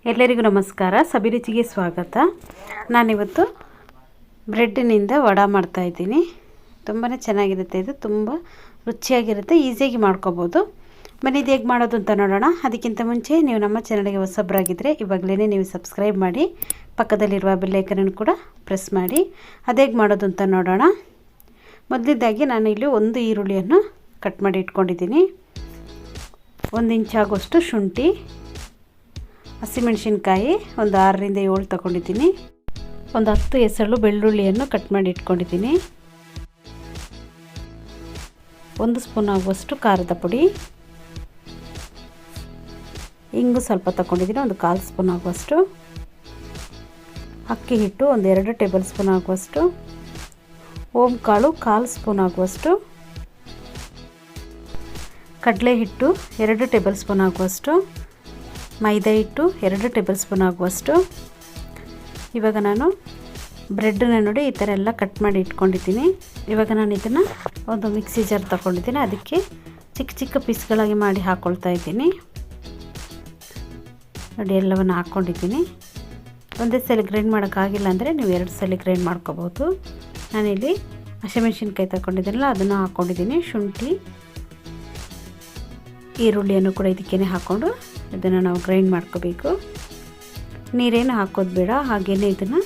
ಎಲ್ಲರಿಗೂ ನಮಸ್ಕಾರ. ಸಬಿ ರುಚಿಗೆ ಸ್ವಾಗತ. ನಾನಿವತ್ತು ಬ್ರೆಡ್ಡಿನಿಂದ ವಡಾ ಮಾಡ್ತಾಯಿದ್ದೀನಿ. ತುಂಬಾ ಚೆನ್ನಾಗಿರುತ್ತೆ. ಇದು ತುಂಬ ರುಚಿಯಾಗಿರುತ್ತೆ, ಈಸಿಯಾಗಿ ಮಾಡ್ಕೋಬೋದು. ಬನ್ನಿ ಇದು ಹೇಗೆ ಮಾಡೋದು ಅಂತ ನೋಡೋಣ. ಅದಕ್ಕಿಂತ ಮುಂಚೆ ನೀವು ನಮ್ಮ ಚಾನಲ್ಗೆ ಹೊಸಬರಾಗಿದ್ದರೆ ಇವಾಗಲೇ ನೀವು ಸಬ್ಸ್ಕ್ರೈಬ್ ಮಾಡಿ, ಪಕ್ಕದಲ್ಲಿರುವ ಬೆಲ್ಲೈಕನನ್ನು ಕೂಡ ಪ್ರೆಸ್ ಮಾಡಿ. ಅದು ಹೇಗೆ ಮಾಡೋದು ಅಂತ ನೋಡೋಣ. ಮೊದಲಿದ್ದಾಗಿ ನಾನು ಇಲ್ಲಿ ಒಂದು ಈರುಳ್ಳಿಯನ್ನು ಕಟ್ ಮಾಡಿ ಇಟ್ಕೊಂಡಿದ್ದೀನಿ. 1 ಇಂಚ್ ಆಗುವಷ್ಟು ಶುಂಠಿ, ಹಸಿಮೆಣಸಿನ್ಕಾಯಿ ಒಂದು 6 ರಿಂದ 7 ತಗೊಂಡಿದ್ದೀನಿ. ಒಂದು 10 ಎಸಳು ಬೆಳ್ಳುಳ್ಳಿಯನ್ನು ಕಟ್ ಮಾಡಿ ಇಟ್ಕೊಂಡಿದ್ದೀನಿ. 1 ಸ್ಪೂನ್ ಆಗುವಷ್ಟು ಖಾರದ ಪುಡಿ, ಇಂಗು ಸ್ವಲ್ಪ ತಗೊಂಡಿದ್ದೀನಿ, ಒಂದು 1/4 ಸ್ಪೂನ್ ಆಗುವಷ್ಟು, ಅಕ್ಕಿ ಹಿಟ್ಟು ಒಂದು 2 ಟೇಬಲ್ ಸ್ಪೂನ್ ಆಗುವಷ್ಟು, ಓಮ್ ಕಾಳು 1/4 ಸ್ಪೂನ್ ಆಗುವಷ್ಟು, ಕಡಲೆ ಹಿಟ್ಟು 2 ಟೇಬಲ್ ಸ್ಪೂನ್ ಆಗುವಷ್ಟು, ಮೈದಾ ಹಿಟ್ಟು 2 ಟೇಬಲ್ ಸ್ಪೂನ್ ಆಗುವಷ್ಟು. ಇವಾಗ ನಾನು ಬ್ರೆಡ್ಡನ್ನ ನೋಡಿ ಈ ಥರ ಎಲ್ಲ ಕಟ್ ಮಾಡಿ ಇಟ್ಕೊಂಡಿದ್ದೀನಿ. ಇವಾಗ ನಾನು ಇದನ್ನು ಒಂದು ಮಿಕ್ಸಿ ಜಾರ್ ತಗೊಂಡಿದ್ದೀನಿ. ಅದಕ್ಕೆ ಚಿಕ್ಕ ಚಿಕ್ಕ ಪೀಸ್ಗಳಾಗಿ ಮಾಡಿ ಹಾಕ್ಕೊಳ್ತಾ ಇದ್ದೀನಿ. ನೋಡಿ ಎಲ್ಲವನ್ನು ಹಾಕ್ಕೊಂಡಿದ್ದೀನಿ. ಒಂದೇ ಸಲ ಗ್ರೈಂಡ್ ಮಾಡೋಕ್ಕಾಗಿಲ್ಲ ಅಂದರೆ ನೀವು 2 ಸಲ ಗ್ರೈಂಡ್ ಮಾಡ್ಕೋಬೋದು. ನಾನಿಲ್ಲಿ ಹಸಿಮೆಣಸಿನ್ಕಾಯಿ ತಗೊಂಡಿದ್ದೀನಲ್ಲ ಅದನ್ನು ಹಾಕ್ಕೊಂಡಿದ್ದೀನಿ. ಶುಂಠಿ, ಈರುಳ್ಳಿಯನ್ನು ಕೂಡ ಇದಕ್ಕೇ ಹಾಕ್ಕೊಂಡು ಇದನ್ನು ನಾವು ಗ್ರೈಂಡ್ ಮಾಡ್ಕೋಬೇಕು. ನೀರೇನು ಹಾಕೋದು ಬೇಡ, ಹಾಗೆಯೇ ಇದನ್ನು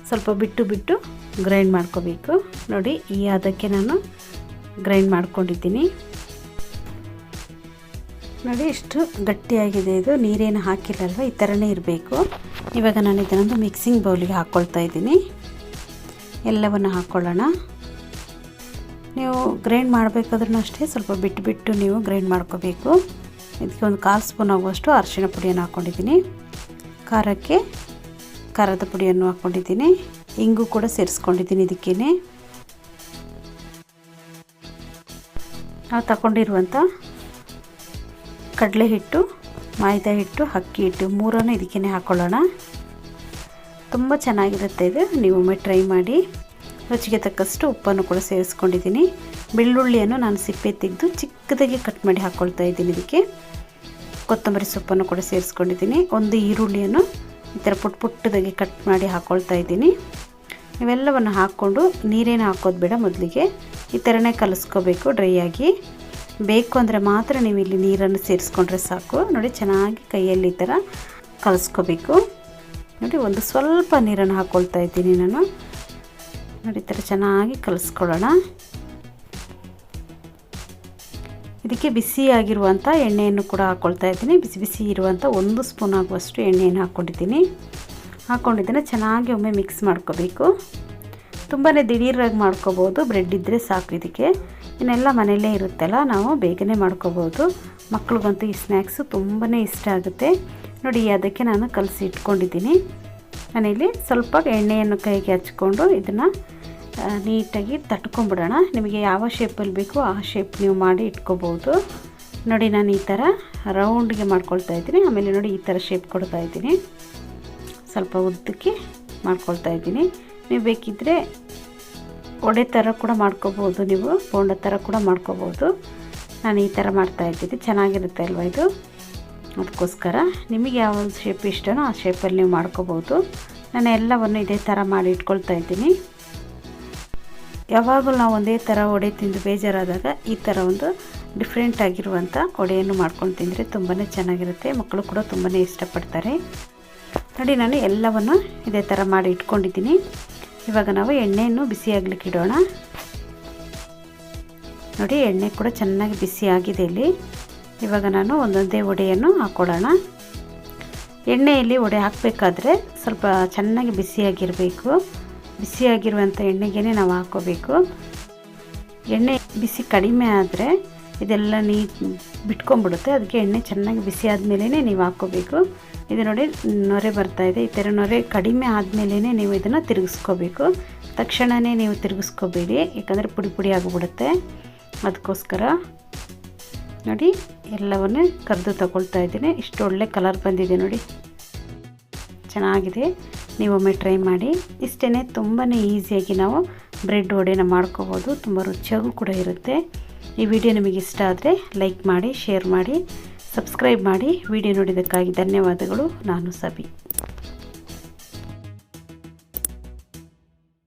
ಸ್ವಲ್ಪ ಬಿಟ್ಟು ಗ್ರೈಂಡ್ ಮಾಡ್ಕೋಬೇಕು. ನೋಡಿ ಈ ಅದಕ್ಕೆ ನಾನು ಗ್ರೈಂಡ್ ಮಾಡ್ಕೊಂಡಿದ್ದೀನಿ. ನೋಡಿ ಇಷ್ಟು ಗಟ್ಟಿಯಾಗಿದೆ. ಇದು ನೀರೇನು ಹಾಕಿಲ್ಲಲ್ವ, ಈ ಥರನೇ ಇರಬೇಕು. ಇವಾಗ ನಾನು ಇದನ್ನೊಂದು ಮಿಕ್ಸಿಂಗ್ ಬೌಲಿಗೆ ಹಾಕ್ಕೊಳ್ತಾ ಇದ್ದೀನಿ. ಎಲ್ಲವನ್ನು ಹಾಕ್ಕೊಳ್ಳೋಣ. ನೀವು ಗ್ರೈಂಡ್ ಮಾಡಬೇಕಾದ್ರೂ ಅಷ್ಟೇ ಸ್ವಲ್ಪ ಬಿಟ್ಟು ನೀವು ಗ್ರೈಂಡ್ ಮಾಡ್ಕೋಬೇಕು. ಇದಕ್ಕೆ ಒಂದು 1/4 ಸ್ಪೂನ್ ಆಗುವಷ್ಟು ಅರಿಶಿಣ ಪುಡಿಯನ್ನು ಹಾಕ್ಕೊಂಡಿದ್ದೀನಿ. ಖಾರಕ್ಕೆ ಖಾರದ ಪುಡಿಯನ್ನು ಹಾಕ್ಕೊಂಡಿದ್ದೀನಿ. ಇಂಗು ಕೂಡ ಸೇರಿಸ್ಕೊಂಡಿದ್ದೀನಿ. ಇದಕ್ಕೇ ನಾವು ತಗೊಂಡಿರುವಂಥ ಕಡಲೆ ಹಿಟ್ಟು, ಮೈದಾ ಹಿಟ್ಟು, ಅಕ್ಕಿ ಹಿಟ್ಟು 3 ಇದಕ್ಕೇ ಹಾಕ್ಕೊಳ್ಳೋಣ. ತುಂಬ ಚೆನ್ನಾಗಿರುತ್ತೆ ಇದು, ನೀವು ಒಮ್ಮೆ ಟ್ರೈ ಮಾಡಿ. ರುಚಿಗೆ ತಕ್ಕಷ್ಟು ಉಪ್ಪನ್ನು ಕೂಡ ಸೇರಿಸ್ಕೊಂಡಿದ್ದೀನಿ. ಬೆಳ್ಳುಳ್ಳಿಯನ್ನು ನಾನು ಸಿಪ್ಪೆ ತೆಗೆದು ಚಿಕ್ಕದಾಗಿ ಕಟ್ ಮಾಡಿ ಹಾಕ್ಕೊಳ್ತಾ ಇದ್ದೀನಿ. ಇದಕ್ಕೆ ಕೊತ್ತಂಬರಿ ಸೊಪ್ಪನ್ನು ಕೂಡ ಸೇರಿಸ್ಕೊಂಡಿದ್ದೀನಿ. ಒಂದು ಈರುಳ್ಳಿಯನ್ನು ಈ ಥರ ಪುಟ್ಟದಾಗಿ ಕಟ್ ಮಾಡಿ ಹಾಕ್ಕೊಳ್ತಾ ಇದ್ದೀನಿ. ಇವೆಲ್ಲವನ್ನು ಹಾಕ್ಕೊಂಡು ನೀರೇನು ಹಾಕೋದು ಬೇಡ, ಮೊದಲಿಗೆ ಈ ಥರನೇ ಕಲಿಸ್ಕೋಬೇಕು ಡ್ರೈ ಆಗಿ. ಬೇಕು ಅಂದರೆ ಮಾತ್ರ ನೀವು ಇಲ್ಲಿ ನೀರನ್ನು ಸೇರಿಸ್ಕೊಂಡ್ರೆ ಸಾಕು. ನೋಡಿ ಚೆನ್ನಾಗಿ ಕೈಯಲ್ಲಿ ಈ ಥರ ಕಲಿಸ್ಕೋಬೇಕು. ನೋಡಿ ಒಂದು ಸ್ವಲ್ಪ ನೀರನ್ನು ಹಾಕ್ಕೊಳ್ತಾ ಇದ್ದೀನಿ ನಾನು. ನೋಡಿ ಈ ಥರ ಚೆನ್ನಾಗಿ ಕಲಿಸ್ಕೊಳ್ಳೋಣ. ಇದಕ್ಕೆ ಬಿಸಿಯಾಗಿರುವಂಥ ಎಣ್ಣೆಯನ್ನು ಕೂಡ ಹಾಕ್ಕೊಳ್ತಾ ಇದ್ದೀನಿ. ಬಿಸಿ ಇರುವಂಥ 1 ಸ್ಪೂನ್ ಆಗುವಷ್ಟು ಎಣ್ಣೆಯನ್ನು ಹಾಕ್ಕೊಂಡಿದ್ದೀನಿ. ಚೆನ್ನಾಗಿ ಒಮ್ಮೆ ಮಿಕ್ಸ್ ಮಾಡ್ಕೋಬೇಕು. ತುಂಬಾ ದಿಢೀರಾಗಿ ಮಾಡ್ಕೋಬೋದು. ಬ್ರೆಡ್ ಇದ್ದರೆ ಸಾಕು ಇದಕ್ಕೆ. ಇನ್ನೆಲ್ಲ ಮನೆಯಲ್ಲೇ ಇರುತ್ತಲ್ಲ, ನಾವು ಬೇಗನೆ ಮಾಡ್ಕೋಬೋದು. ಮಕ್ಳಿಗಂತೂ ಈ ಸ್ನ್ಯಾಕ್ಸು ತುಂಬಾ ಇಷ್ಟ ಆಗುತ್ತೆ. ನೋಡಿ ಅದಕ್ಕೆ ನಾನು ಕಲಸಿ ಇಟ್ಕೊಂಡಿದ್ದೀನಿ. ನಾನಿಲ್ಲಿ ಸ್ವಲ್ಪ ಎಣ್ಣೆಯನ್ನು ಕೈಗೆ ಹಚ್ಕೊಂಡು ಇದನ್ನು ನೀಟಾಗಿ ತಟ್ಕೊಂಡ್ಬಿಡೋಣ. ನಿಮಗೆ ಯಾವ ಶೇಪಲ್ಲಿ ಬೇಕೋ ಆ ಶೇಪ್ ನೀವು ಮಾಡಿ ಇಟ್ಕೋಬೋದು. ನೋಡಿ ನಾನು ಈ ಥರ ರೌಂಡ್ಗೆ ಮಾಡ್ಕೊಳ್ತಾ ಇದ್ದೀನಿ. ಆಮೇಲೆ ನೋಡಿ ಈ ಥರ ಶೇಪ್ ಕೊಡ್ತಾ ಇದ್ದೀನಿ. ಸ್ವಲ್ಪ ಉದ್ದಕ್ಕೆ ಮಾಡ್ಕೊಳ್ತಾ ಇದ್ದೀನಿ. ನೀವು ಬೇಕಿದ್ದರೆ ಒಡೆ ಥರ ಕೂಡ ಮಾಡ್ಕೋಬೋದು, ನೀವು ಬೋಂಡ ಥರ ಕೂಡ ಮಾಡ್ಕೋಬೋದು. ನಾನು ಈ ಥರ ಮಾಡ್ತಾಯಿದ್ದೀನಿ. ಚೆನ್ನಾಗಿರುತ್ತೆ ಅಲ್ವ ಇದು. ಅದಕ್ಕೋಸ್ಕರ ನಿಮಗೆ ಯಾವ ಶೇಪ್ ಇಷ್ಟನೋ ಆ ಶೇಪಲ್ಲಿ ನೀವು ಮಾಡ್ಕೋಬೋದು. ನಾನು ಎಲ್ಲವನ್ನು ಇದೇ ಥರ ಮಾಡಿ ಇಟ್ಕೊಳ್ತಾ ಇದ್ದೀನಿ. ಯಾವಾಗಲೂ ನಾವು ಒಂದೇ ಥರ ವಡೆ ತಿಂದು ಬೇಜಾರಾದಾಗ ಈ ಥರ ಒಂದು ಡಿಫ್ರೆಂಟ್ ಆಗಿರುವಂಥ ವಡೆಯನ್ನು ಮಾಡ್ಕೊಂಡು ತಿಂದರೆ ತುಂಬಾ ಚೆನ್ನಾಗಿರುತ್ತೆ. ಮಕ್ಕಳು ಕೂಡ ತುಂಬಾ ಇಷ್ಟಪಡ್ತಾರೆ. ನೋಡಿ ನಾನು ಎಲ್ಲವನ್ನು ಇದೇ ಥರ ಮಾಡಿ ಇಟ್ಕೊಂಡಿದ್ದೀನಿ. ಇವಾಗ ನಾವು ಎಣ್ಣೆಯನ್ನು ಬಿಸಿಯಾಗಲಿಕ್ಕೆ ಇಡೋಣ. ನೋಡಿ ಎಣ್ಣೆ ಕೂಡ ಚೆನ್ನಾಗಿ ಬಿಸಿ ಆಗಿದೆ ಇಲ್ಲಿ. ಇವಾಗ ನಾನು ಒಂದೊಂದೇ ವಡೆಯನ್ನು ಹಾಕ್ಕೊಳ್ಳೋಣ. ಎಣ್ಣೆಯಲ್ಲಿ ವಡೆ ಹಾಕಬೇಕಾದ್ರೆ ಸ್ವಲ್ಪ ಚೆನ್ನಾಗಿ ಬಿಸಿಯಾಗಿರಬೇಕು. ಬಿಸಿಯಾಗಿರುವಂಥ ಎಣ್ಣೆಗೇ ನಾವು ಹಾಕ್ಕೋಬೇಕು. ಎಣ್ಣೆ ಬಿಸಿ ಕಡಿಮೆ ಆದರೆ ಇದೆಲ್ಲ ಬಿಟ್ಕೊಂಡ್ಬಿಡುತ್ತೆ. ಅದಕ್ಕೆ ಎಣ್ಣೆ ಚೆನ್ನಾಗಿ ಬಿಸಿ ಆದಮೇಲೆ ನೀವು ಹಾಕ್ಕೋಬೇಕು. ಇದು ನೋಡಿ ನೊರೆ ಬರ್ತಾಯಿದೆ. ಈ ಥರ ನೊರೆ ಕಡಿಮೆ ಆದಮೇಲೆ ನೀವು ಇದನ್ನು ತಿರುಗಿಸ್ಕೋಬೇಕು. ತಕ್ಷಣವೇ ನೀವು ತಿರುಗಿಸ್ಕೋಬೇಡಿ, ಯಾಕಂದರೆ ಪುಡಿ ಆಗಿಬಿಡುತ್ತೆ. ಅದಕ್ಕೋಸ್ಕರ ನೋಡಿ ಎಲ್ಲವನ್ನೂ ಕರೆದು ತಗೊಳ್ತಾ ಇದ್ದೀನಿ. ಇಷ್ಟು ಒಳ್ಳೆ ಕಲರ್ ಬಂದಿದೆ ನೋಡಿ, ಚೆನ್ನಾಗಿದೆ. ನೀವೊಮ್ಮೆ ಟ್ರೈ ಮಾಡಿ. ಇಷ್ಟೇ, ತುಂಬಾ ಈಸಿಯಾಗಿ ನಾವು ಬ್ರೆಡ್ ವಡೆನ ಮಾಡ್ಕೋಬೋದು. ತುಂಬ ರುಚಿಯಾಗೂ ಕೂಡ ಇರುತ್ತೆ. ಈ ವಿಡಿಯೋ ನಿಮಗೆ ಇಷ್ಟ ಆದರೆ ಲೈಕ್ ಮಾಡಿ, ಶೇರ್ ಮಾಡಿ, ಸಬ್ಸ್ಕ್ರೈಬ್ ಮಾಡಿ. ವಿಡಿಯೋ ನೋಡಿದ್ದಕ್ಕಾಗಿ ಧನ್ಯವಾದಗಳು. ನಾನು ಸಬಿ.